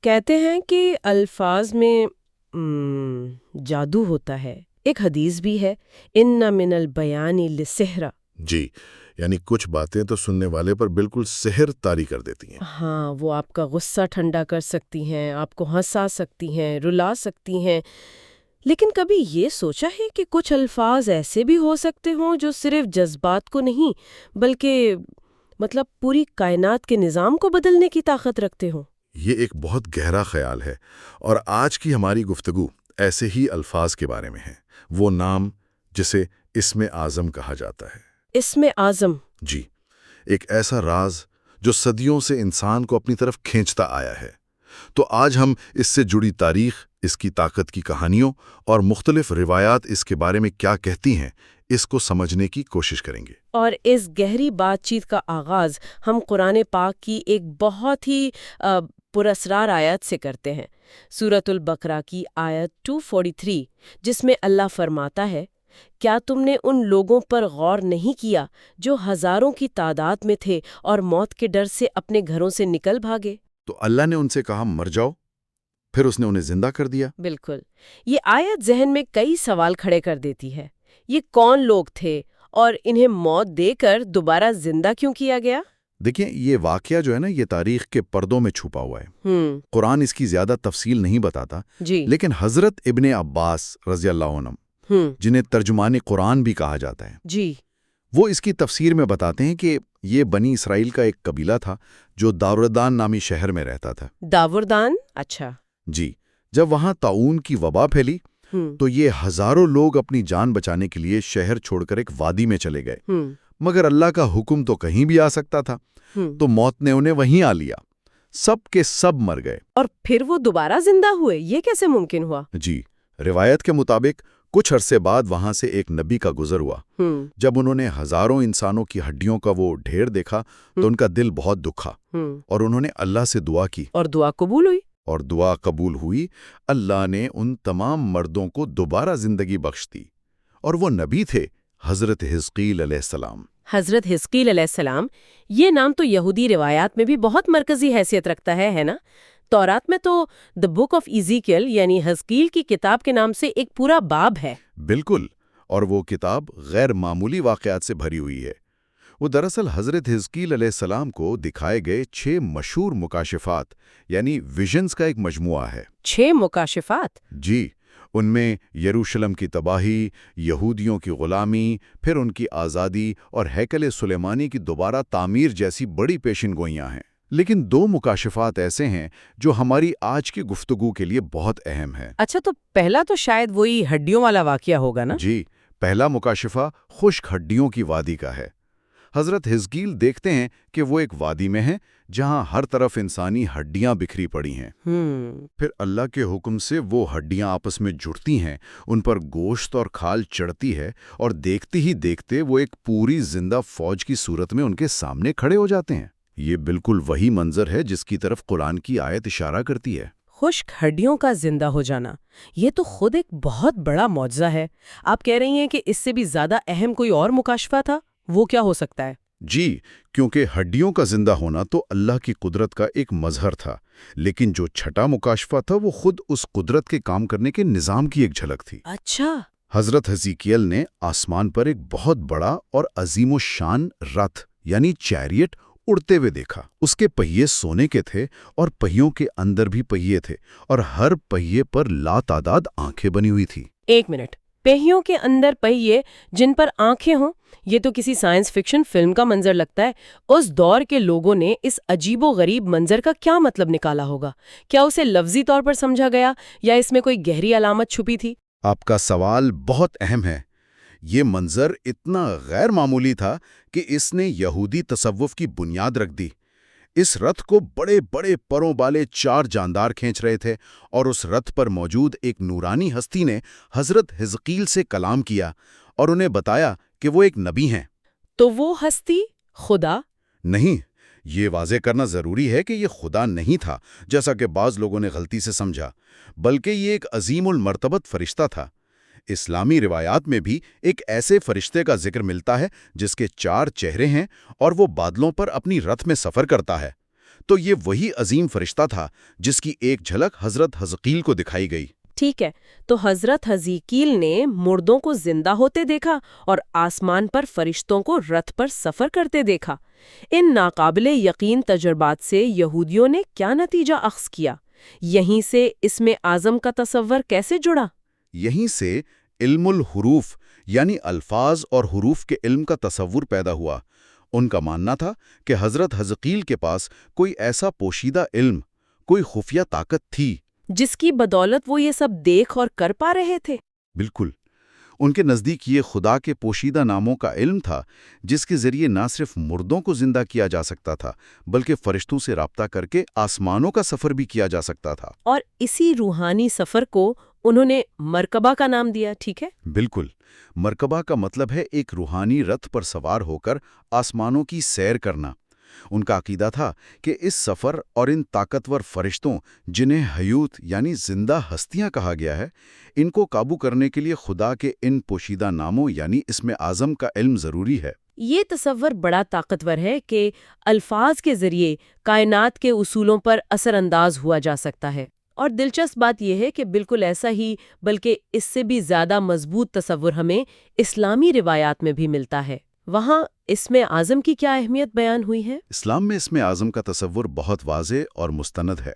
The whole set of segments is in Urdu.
کہتے ہیں کہ الفاظ میں جادو ہوتا ہے. ایک حدیث بھی ہے، ان من البیان لسحر. جی، یعنی کچھ باتیں تو سننے والے پر بالکل سحر طاری کر دیتی ہیں۔ ہاں، وہ آپ کا غصہ ٹھنڈا کر سکتی ہیں، آپ کو ہنسا سکتی ہیں، رلا سکتی ہیں. لیکن کبھی یہ سوچا ہے کہ کچھ الفاظ ایسے بھی ہو سکتے ہوں جو صرف جذبات کو نہیں بلکہ پوری کائنات کے نظام کو بدلنے کی طاقت رکھتے ہوں؟ یہ ایک بہت گہرا خیال ہے، اور آج کی ہماری گفتگو ایسے ہی الفاظ کے بارے میں ہے۔ وہ نام جسے اسم اعظم کہا جاتا ہے۔ اسم اعظم؟ جی، ایک ایسا راز جو صدیوں سے انسان کو اپنی طرف کھینچتا آیا ہے۔ تو آج ہم اس سے جڑی تاریخ، اس کی طاقت کی کہانیوں اور مختلف روایات اس کے بارے میں کیا کہتی ہیں، اس کو سمجھنے کی کوشش کریں گے۔ اور اس گہری بات چیت کا آغاز ہم قرآن پاک کی ایک بہت ہی پراسرار آیت سے کرتے ہیں، سورۃ البقرہ کی آیت 243، جس میں اللہ فرماتا ہے، کیا تم نے ان لوگوں پر غور نہیں کیا جو ہزاروں کی تعداد میں تھے اور موت کے ڈر سے اپنے گھروں سے نکل بھاگے؟ تو اللہ نے ان سے کہا مر جاؤ، پھر اس نے انہیں زندہ کر دیا۔ بالکل، یہ آیت ذہن میں کئی سوال کھڑے کر دیتی ہے۔ یہ کون لوگ تھے اور انہیں موت دے کر دوبارہ زندہ کیوں کیا گیا؟ دیکھیں، یہ واقعہ جو ہے نا، یہ تاریخ کے پردوں میں چھپا ہوا ہے۔ قرآن اس کی زیادہ تفصیل نہیں بتاتا، جی، لیکن حضرت ابن عباس رضی اللہ عنہ، جنہیں ترجمان قرآن بھی کہا جاتا ہے، جی، وہ اس کی تفسیر میں بتاتے ہیں کہ یہ بنی اسرائیل کا ایک قبیلہ تھا جو داوردان نامی شہر میں رہتا تھا۔ داوردان؟ اچھا۔ جی، جب وہاں طاعون کی وبا پھیلی تو یہ ہزاروں لوگ اپنی جان بچانے کے لیے شہر چھوڑ کر ایک وادی میں چلے گئے، مگر اللہ کا حکم تو کہیں بھی آ سکتا تھا، تو موت نے انہیں وہیں آ لیا۔ سب کے سب مر گئے۔ اور پھر وہ دوبارہ زندہ ہوئے، یہ کیسے ممکن ہوا؟ جی، روایت کے مطابق کچھ عرصے بعد وہاں سے ایک نبی کا گزر ہوا۔ جب انہوں نے ہزاروں انسانوں کی ہڈیوں کا وہ ڈھیر دیکھا تو ان کا دل بہت دکھا، اور انہوں نے اللہ سے دعا کی، اور دعا قبول ہوئی؟ اور دعا قبول ہوئی۔ اللہ نے ان تمام مردوں کو دوبارہ زندگی بخش دی، اور وہ نبی تھے حضرت حزقیل علیہ السلام۔ حضرت حزقیل علیہ السلام، یہ نام تو یہودی روایات میں بھی بہت مرکزی حیثیت رکھتا ہے نا؟ تورات میں تو دی بک آف ایزیکیل یعنی حزقیل کی کتاب کے نام سے ایک پورا باب ہے۔ بالکل، اور وہ کتاب غیر معمولی واقعات سے بھری ہوئی ہے۔ وہ دراصل حضرت حزقیل علیہ السلام کو دکھائے گئے 6 مشہور مکاشفات یعنی ویژنز کا ایک مجموعہ ہے۔ 6 مکاشفات؟ جی، ان میں یروشلم کی تباہی، یہودیوں کی غلامی، پھر ان کی آزادی اور ہیکل سلیمانی کی دوبارہ تعمیر جیسی بڑی پیشن گوئیاں ہیں۔ لیکن 2 مکاشفات ایسے ہیں جو ہماری آج کی گفتگو کے لیے بہت اہم ہیں۔ اچھا، تو پہلا تو شاید وہی ہڈیوں والا واقعہ ہوگا نا؟ جی، پہلا مکاشفہ خشک ہڈیوں کی وادی کا ہے۔ حضرت حزقیل دیکھتے ہیں کہ وہ ایک وادی میں ہیں جہاں ہر طرف انسانی ہڈیاں بکھری پڑی ہیں۔ پھر اللہ کے حکم سے وہ ہڈیاں آپس میں جڑتی ہیں، ان پر گوشت اور کھال چڑھتی ہے، اور دیکھتے ہی دیکھتے وہ ایک پوری زندہ فوج کی صورت میں ان کے سامنے کھڑے ہو جاتے ہیں۔ یہ بالکل وہی منظر ہے جس کی طرف قرآن کی آیت اشارہ کرتی ہے۔ خشک ہڈیوں کا زندہ ہو جانا، یہ تو خود ایک بہت بڑا معجزہ ہے۔ آپ کہہ رہی ہیں کہ اس سے بھی زیادہ اہم کوئی اور مکاشفہ تھا؟ وہ کیا ہو سکتا ہے؟ جی، کیونکہ ہڈیوں کا زندہ ہونا تو اللہ کی قدرت کا ایک مظہر تھا، لیکن جو چھٹا مکاشفہ تھا وہ خود اس قدرت کے کام کرنے کے نظام کی ایک جھلک تھی۔ اچھا۔ حضرت حزقیل نے آسمان پر ایک بہت بڑا اور عظیم الشان رتھ یعنی چیریٹ اڑتے ہوئے دیکھا۔ اس کے پہیے سونے کے تھے اور پہیوں کے اندر بھی پہیے تھے، اور ہر پہیے پر لاتعداد آنکھیں بنی ہوئی تھی۔ ایک منٹ، پہیوں کے اندر پہیے جن پر آنکھیں ہوں، یہ تو کسی سائنس فکشن فلم کا منظر لگتا ہے۔ اس دور کے لوگوں نے اس عجیب و غریب منظر کا کیا مطلب نکالا ہوگا؟ کیا اسے لفظی طور پر سمجھا گیا یا اس میں کوئی گہری علامت چھپی تھی؟ آپ کا سوال بہت اہم ہے۔ یہ منظر اتنا غیر معمولی تھا کہ اس نے یہودی تصوف کی بنیاد رکھ دی۔ اس رتھ کو بڑے بڑے پروں والے 4 جاندار کھینچ رہے تھے، اور اس رتھ پر موجود ایک نورانی ہستی نے حضرت حزقیل سے کلام کیا اور انہیں بتایا کہ وہ ایک نبی ہیں۔ تو وہ ہستی خدا؟ نہیں، یہ واضح کرنا ضروری ہے کہ یہ خدا نہیں تھا جیسا کہ بعض لوگوں نے غلطی سے سمجھا، بلکہ یہ ایک عظیم المرتبت فرشتہ تھا۔ اسلامی روایات میں بھی ایک ایسے فرشتے کا ذکر ملتا ہے جس کے 4 چہرے ہیں اور وہ بادلوں پر اپنی رتھ میں سفر کرتا ہے۔ تو یہ وہی عظیم فرشتہ تھا جس کی ایک جھلک حضرت حزقیل کو دکھائی گئی۔ ٹھیک ہے، تو حضرت حزقیل نے مردوں کو زندہ ہوتے دیکھا اور آسمان پر فرشتوں کو رتھ پر سفر کرتے دیکھا۔ ان ناقابل یقین تجربات سے یہودیوں نے کیا نتیجہ اخذ کیا؟ یہیں سے اسم اعظم کا تصور کیسے جڑا؟ یہیں سے علم الحروف یعنی الفاظ اور حروف کے علم کا تصور پیدا ہوا۔ ان کا ماننا تھا کہ حضرت حزقیل کے پاس کوئی ایسا پوشیدہ علم، کوئی خفیہ طاقت تھی جس کی بدولت وہ یہ سب دیکھ اور کر پا رہے تھے۔ بالکل، ان کے نزدیک یہ خدا کے پوشیدہ ناموں کا علم تھا جس کے ذریعے نہ صرف مردوں کو زندہ کیا جا سکتا تھا بلکہ فرشتوں سے رابطہ کر کے آسمانوں کا سفر بھی کیا جا سکتا تھا۔ اور اسی روحانی سفر کو انہوں نے مرکبہ کا نام دیا، ٹھیک ہے؟ بالکل، مرکبہ کا مطلب ہے ایک روحانی رتھ پر سوار ہو کر آسمانوں کی سیر کرنا۔ ان کا عقیدہ تھا کہ اس سفر اور ان طاقتور فرشتوں جنہیں حیوت یعنی زندہ ہستیاں کہا گیا ہے، ان کو قابو کرنے کے لیے خدا کے ان پوشیدہ ناموں یعنی اسم اعظم کا علم ضروری ہے۔ یہ تصور بڑا طاقتور ہے کہ الفاظ کے ذریعے کائنات کے اصولوں پر اثر انداز ہوا جا سکتا ہے۔ اور دلچسپ بات یہ ہے کہ بالکل ایسا ہی بلکہ اس سے بھی زیادہ مضبوط تصور ہمیں اسلامی روایات میں بھی ملتا ہے۔ وہاں اسم اعظم کی کیا اہمیت بیان ہوئی ہے؟ اسلام میں اسم اعظم کا تصور بہت واضح اور مستند ہے۔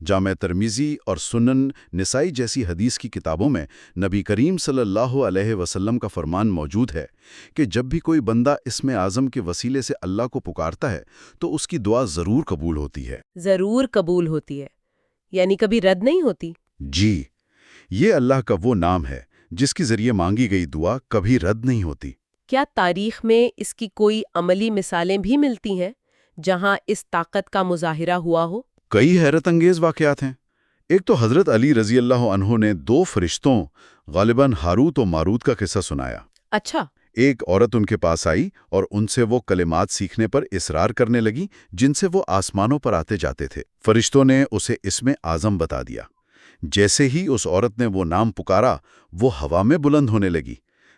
جامع ترمذی اور سنن نسائی جیسی حدیث کی کتابوں میں نبی کریم صلی اللہ علیہ وسلم کا فرمان موجود ہے کہ جب بھی کوئی بندہ اسم اعظم کے وسیلے سے اللہ کو پکارتا ہے تو اس کی دعا ضرور قبول ہوتی ہے۔ ضرور قبول ہوتی ہے، یعنی کبھی رد نہیں ہوتی؟ جی، یہ اللہ کا وہ نام ہے جس کے ذریعے مانگی گئی دعا کبھی رد نہیں ہوتی۔ کیا تاریخ میں اس کی کوئی عملی مثالیں بھی ملتی ہیں جہاں اس طاقت کا مظاہرہ ہوا ہو؟ کئی حیرت انگیز واقعات ہیں۔ ایک تو حضرت علی رضی اللہ عنہ نے 2 فرشتوں غالباً ہاروت و ماروت کا قصہ سنایا۔ اچھا۔ ایک عورت ان کے پاس آئی اور ان سے وہ کلمات سیکھنے پر اصرار کرنے لگی جن سے وہ آسمانوں پر آتے جاتے تھے۔ فرشتوں نے اسے اسم اعظم بتا دیا۔ جیسے ہی اس عورت نے وہ نام پکارا، وہ ہوا میں بلند ہونے لگی،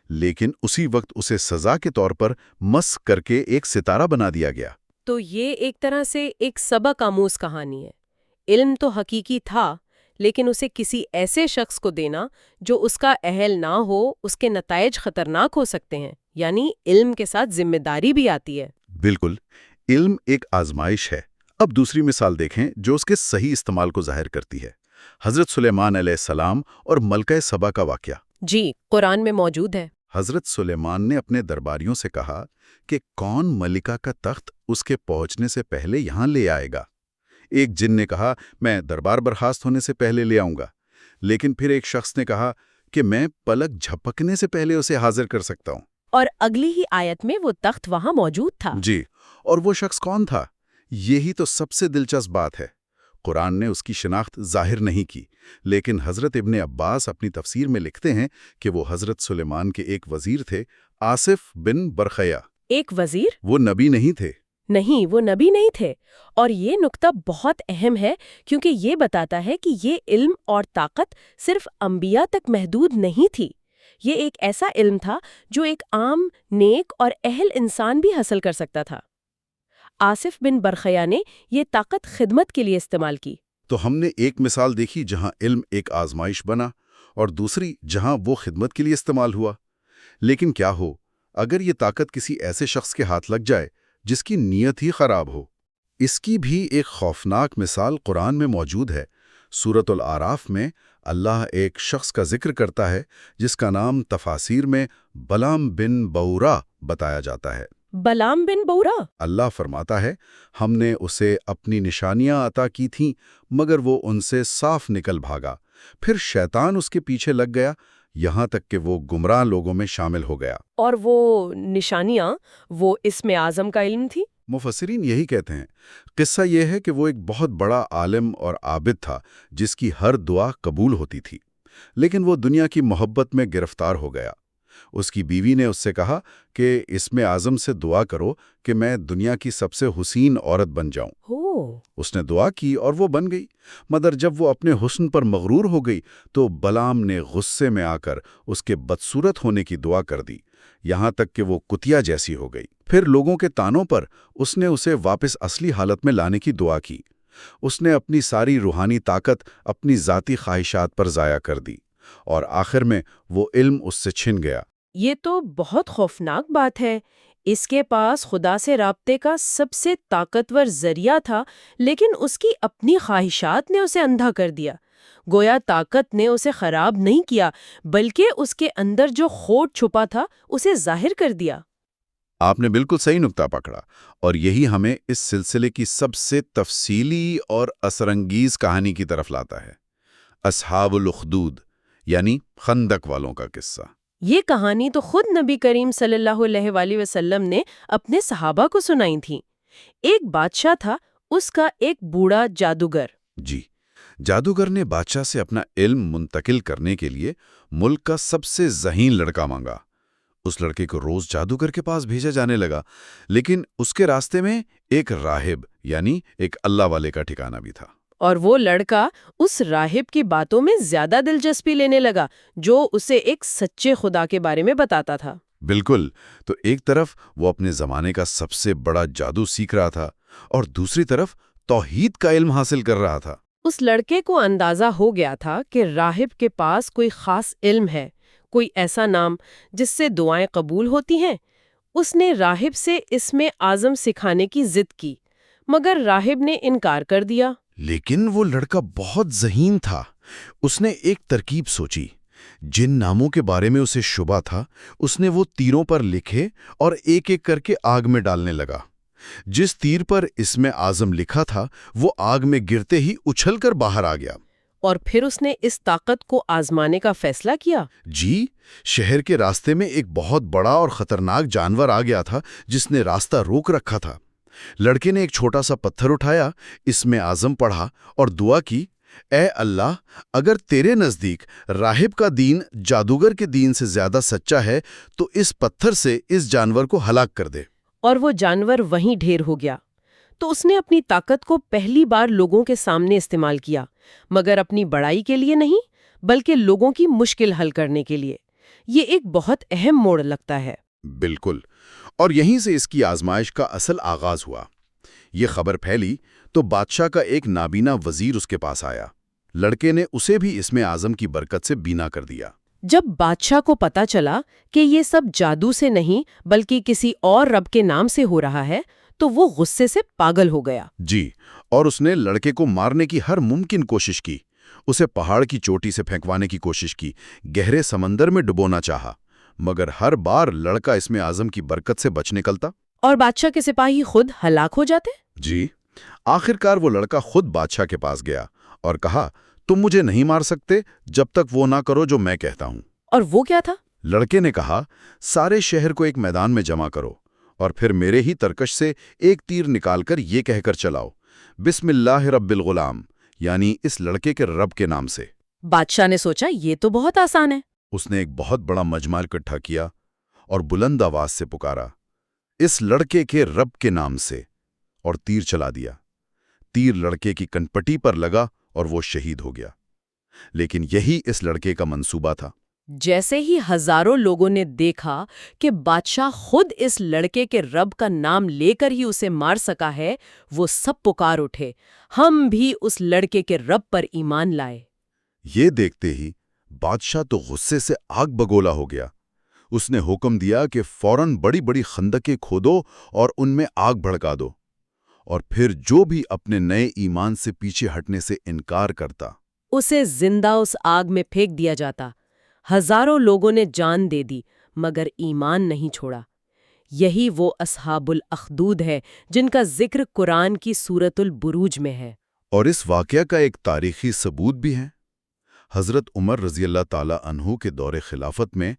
لیکن اسی وقت اسے سزا کے طور پر مسخ کر کے ایک ستارہ بنا دیا گیا۔ تو یہ ایک طرح سے ایک سبق آموز کہانی ہے۔ علم تو حقیقی تھا، لیکن اسے کسی ایسے شخص کو دینا جو اس کا اہل نہ ہو، اس کے نتائج خطرناک ہو سکتے ہیں۔ یعنی علم کے ساتھ ذمہ داری بھی آتی ہے۔ بالکل، علم ایک آزمائش ہے۔ اب دوسری مثال دیکھیں جو اس کے صحیح استعمال کو ظاہر کرتی ہے۔ حضرت سلیمان علیہ السلام اور ملکہ سبا کا واقعہ۔ جی، قرآن میں موجود ہے۔ حضرت سلیمان نے اپنے درباریوں سے کہا کہ کون ملکہ کا تخت اس کے پہنچنے سے پہلے یہاں لے آئے گا۔ ایک جن نے کہا میں دربار برخاست ہونے سے پہلے لے آؤں گا، لیکن پھر ایک شخص نے کہا کہ میں پلک جھپکنے سے پہلے اسے حاضر کر سکتا ہوں۔ اور اگلی ہی آیت میں وہ تخت وہاں موجود تھا۔ جی، اور وہ شخص کون تھا؟ یہی تو سب سے دلچسپ بات ہے۔ قرآن نے اس کی شناخت ظاہر نہیں کی، لیکن حضرت ابن عباس اپنی تفسیر میں لکھتے ہیں کہ وہ حضرت سلیمان کے ایک وزیر تھے، آصف بن برخیا۔ ایک وزیر؟ وہ نبی نہیں تھے۔ نہیں، وہ نبی نہیں تھے۔ اور یہ نقطہ بہت اہم ہے کیونکہ یہ بتاتا ہے کہ یہ علم اور طاقت صرف انبیاء تک محدود نہیں تھی۔ یہ ایک ایسا علم تھا جو ایک عام، نیک اور اہل انسان بھی حاصل کر سکتا تھا۔ آصف بن برخیا نے یہ طاقت خدمت کے لیے استعمال کی۔ تو ہم نے ایک مثال دیکھی جہاں علم ایک آزمائش بنا اور دوسری جہاں وہ خدمت کے لیے استعمال ہوا۔ لیکن کیا ہو اگر یہ طاقت کسی ایسے شخص کے ہاتھ لگ جائے جس کی نیت ہی خراب ہو؟ اس کی بھی ایک خوفناک مثال قرآن میں موجود ہے۔ سورۃ الاعراف میں اللہ ایک شخص کا ذکر کرتا ہے جس کا نام تفاسیر میں بلام بن بورا بتایا جاتا ہے۔ بلام بن بورا؟ اللہ فرماتا ہے ہم نے اسے اپنی نشانیاں عطا کی تھیں مگر وہ ان سے صاف نکل بھاگا، پھر شیطان اس کے پیچھے لگ گیا یہاں تک کہ وہ گمراہ لوگوں میں شامل ہو گیا۔ اور وہ نشانیاں وہ اسم اعظم کا علم تھی؟ مفسرین یہی کہتے ہیں۔ قصہ یہ ہے کہ وہ ایک بہت بڑا عالم اور عابد تھا جس کی ہر دعا قبول ہوتی تھی، لیکن وہ دنیا کی محبت میں گرفتار ہو گیا۔ اس کی بیوی نے اس سے کہا کہ اسم اعظم سے دعا کرو کہ میں دنیا کی سب سے حسین عورت بن جاؤں۔ اس نے دعا کی اور وہ بن گئی، مگر جب وہ اپنے حسن پر مغرور ہو گئی تو بلام نے غصے میں آ کر اس کے بدصورت ہونے کی دعا کر دی۔ یہاں تک کہ وہ کتیا جیسی ہو گئی۔ پھر لوگوں کے تانوں پر اس نے اسے واپس اصلی حالت میں لانے کی دعا کی۔ اس نے اپنی ساری روحانی طاقت اپنی ذاتی خواہشات پر ضائع کر دی، اور آخر میں وہ علم اس سے چھن گیا۔ یہ تو بہت خوفناک بات ہے۔ اس کے پاس خدا سے رابطے کا سب سے طاقتور ذریعہ تھا، لیکن اس کی اپنی خواہشات نے اسے اندھا کر دیا۔ گویا طاقت نے اسے خراب نہیں کیا، بلکہ اس کے اندر جو کھوٹ چھپا تھا اسے ظاہر کر دیا۔ آپ نے بالکل صحیح نقطہ پکڑا، اور یہی ہمیں اس سلسلے کی سب سے تفصیلی اور اثر انگیز کہانی کی طرف لاتا ہے، اصحاب الاخدود یعنی خندق والوں کا قصہ۔ یہ کہانی تو خود نبی کریم صلی اللہ علیہ وآلہ وسلم نے اپنے صحابہ کو سنائی تھی۔ ایک بادشاہ تھا، اس کا ایک بوڑھا جادوگر۔ جی، جادوگر نے بادشاہ سے اپنا علم منتقل کرنے کے لیے ملک کا سب سے ذہین لڑکا مانگا۔ اس لڑکے کو روز جادوگر کے پاس بھیجا جانے لگا، لیکن اس کے راستے میں ایک راہب یعنی ایک اللہ والے کا ٹھکانہ بھی تھا۔ اور وہ لڑکا اس راہب کی باتوں میں زیادہ دلچسپی لینے لگا، جو اسے ایک سچے خدا کے بارے میں بتاتا تھا۔ بالکل، تو ایک طرف وہ اپنے زمانے کا سب سے بڑا جادو سیکھ رہا تھا، اور دوسری طرف توحید کا علم حاصل کر رہا تھا۔ اس لڑکے کو اندازہ ہو گیا تھا کہ راہب کے پاس کوئی خاص علم ہے، کوئی ایسا نام جس سے دعائیں قبول ہوتی ہیں۔ اس نے راہب سے اسم اعظم سکھانے کی ضد کی، مگر راہب نے انکار کر دیا۔ لیکن وہ لڑکا بہت ذہین تھا۔ اس نے ایک ترکیب سوچی۔ جن ناموں کے بارے میں اسے شبہ تھا، اس نے وہ تیروں پر لکھے اور ایک ایک کر کے آگ میں ڈالنے لگا۔ جس تیر پر اسم اعظم لکھا تھا، وہ آگ میں گرتے ہی اچھل کر باہر آ گیا۔ اور پھر اس نے اس طاقت کو آزمانے کا فیصلہ کیا۔ جی، شہر کے راستے میں ایک بہت بڑا اور خطرناک جانور آ گیا تھا جس نے راستہ روک رکھا تھا۔ لڑکے نے ایک چھوٹا سا پتھر اٹھایا، اسم اعظم پڑھا اور دعا کی، اے اللہ، اگر تیرے نزدیک راہب کا دین جادوگر کے دین سے زیادہ سچا ہے تو اس پتھر سے اس جانور کو ہلاک کر دے۔ اور وہ جانور وہیں ڈھیر ہو گیا۔ تو اس نے اپنی طاقت کو پہلی بار لوگوں کے سامنے استعمال کیا، مگر اپنی بڑائی کے لیے نہیں، بلکہ لوگوں کی مشکل حل کرنے کے لیے۔ یہ ایک بہت اہم موڑ لگتا ہے۔ بالکل، اور یہیں سے اس کی آزمائش کا اصل آغاز ہوا۔ یہ خبر پھیلی تو بادشاہ کا ایک نابینا وزیر اس کے پاس آیا۔ لڑکے نے اسے بھی اسم اعظم کی برکت سے بینا کر دیا۔ جب بادشاہ کو پتا چلا کہ یہ سب جادو سے نہیں بلکہ کسی اور رب کے نام سے ہو رہا ہے، تو وہ غصے سے پاگل ہو گیا۔ جی، اور اس نے لڑکے کو مارنے کی ہر ممکن کوشش کی۔ اسے پہاڑ کی چوٹی سے پھینکوانے کی کوشش کی، گہرے سمندر میں ڈبونا چاہا، مگر ہر بار لڑکا اسم اعظم کی برکت سے بچ نکلتا۔ اور بادشاہ کے سپاہی خود ہلاک ہو جاتے۔ جی، آخرکار وہ لڑکا خود بادشاہ کے پاس گیا اور کہا، تم مجھے نہیں مار سکتے جب تک وہ نہ کرو جو میں کہتا ہوں۔ اور وہ کیا تھا؟ لڑکے نے کہا، سارے شہر کو ایک میدان میں جمع کرو، اور پھر میرے ہی ترکش سے ایک تیر نکال کر یہ کہہ کر چلاؤ، بسم اللہ رب الغلام، یعنی اس لڑکے کے رب کے نام سے۔ بادشاہ نے سوچا یہ تو بہت آسان ہے۔ اس نے ایک بہت بڑا مجمع اکٹھا کیا اور بلند آواز سے پکارا، اس لڑکے کے رب کے نام سے، اور تیر چلا دیا۔ تیر لڑکے کی کنپٹی پر لگا اور وہ شہید ہو گیا۔ لیکن یہی اس لڑکے کا منصوبہ تھا۔ جیسے ہی ہزاروں لوگوں نے دیکھا کہ بادشاہ خود اس لڑکے کے رب کا نام لے کر ہی اسے مار سکا ہے، وہ سب پکار اٹھے، ہم بھی اس لڑکے کے رب پر ایمان لائے۔ یہ دیکھتے ہی بادشاہ تو غصے سے آگ بگولا ہو گیا۔ اس نے حکم دیا کہ فوراً بڑی بڑی خندقیں کھودو اور ان میں آگ بھڑکا دو، اور پھر جو بھی اپنے نئے ایمان سے پیچھے ہٹنے سے انکار کرتا، اسے زندہ اس آگ میں پھینک دیا جاتا۔ ہزاروں لوگوں نے جان دے دی، مگر ایمان نہیں چھوڑا۔ یہی وہ اصحاب الاخدود ہے جن کا ذکر قرآن کی سورۃ البروج میں ہے۔ اور اس واقعہ کا ایک تاریخی ثبوت بھی ہے۔ حضرت عمر رضی اللہ تعالی عنہ کے دور خلافت میں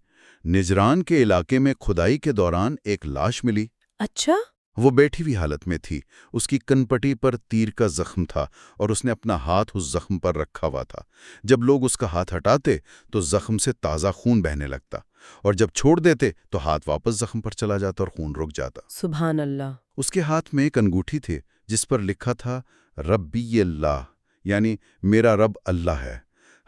نجران کے علاقے میں کھدائی کے دوران ایک لاش ملی۔ اچھا؟ وہ بیٹھی ہوئی حالت میں تھی، اس کی کنپٹی پر تیر کا زخم تھا اور اس نے اپنا ہاتھ اس زخم پر رکھا ہوا تھا۔ جب لوگ اس کا ہاتھ ہٹاتے تو زخم سے تازہ خون بہنے لگتا، اور جب چھوڑ دیتے تو ہاتھ واپس زخم پر چلا جاتا اور خون رک جاتا۔ سبحان اللہ۔ اس کے ہاتھ میں ایک انگوٹھی تھی جس پر لکھا تھا ربی اللہ، یعنی میرا رب اللہ ہے۔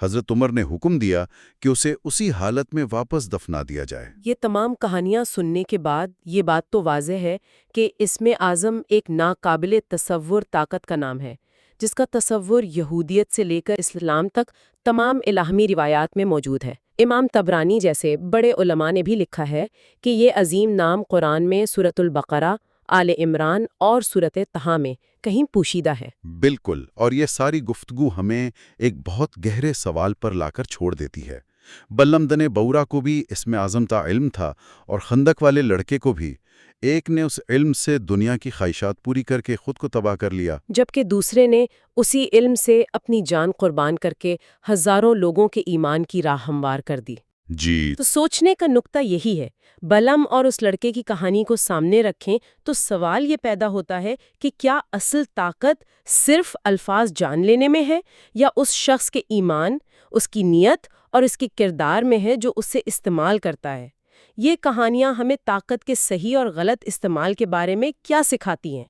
حضرت عمر نے حکم دیا کہ اسے اسی حالت میں واپس دفنا دیا جائے۔ یہ تمام کہانیاں سننے کے بعد یہ بات تو واضح ہے کہ اسم اعظم ایک ناقابل تصور طاقت کا نام ہے، جس کا تصور یہودیت سے لے کر اسلام تک تمام الہامی روایات میں موجود ہے۔ امام طبرانی جیسے بڑے علماء نے بھی لکھا ہے کہ یہ عظیم نام قرآن میں سورۃ البقرہ، آل عمران اور سورۃ طٰہٰ میں کہیں پوشیدہ ہے۔ بالکل، اور یہ ساری گفتگو ہمیں ایک بہت گہرے سوال پر لا کر چھوڑ دیتی ہے۔ بلمدن بورا کو بھی اسم اعظم کا علم تھا، اور خندق والے لڑکے کو بھی۔ ایک نے اس علم سے دنیا کی خواہشات پوری کر کے خود کو تباہ کر لیا، جبکہ دوسرے نے اسی علم سے اپنی جان قربان کر کے ہزاروں لوگوں کے ایمان کی راہ ہموار کر دی۔ جی۔ تو سوچنے کا نقطہ یہی ہے، بلم اور اس لڑکے کی کہانی کو سامنے رکھیں تو سوال یہ پیدا ہوتا ہے کہ کیا اصل طاقت صرف الفاظ جان لینے میں ہے، یا اس شخص کے ایمان، اس کی نیت اور اس کے کردار میں ہے جو اسے استعمال کرتا ہے؟ یہ کہانیاں ہمیں طاقت کے صحیح اور غلط استعمال کے بارے میں کیا سکھاتی ہیں؟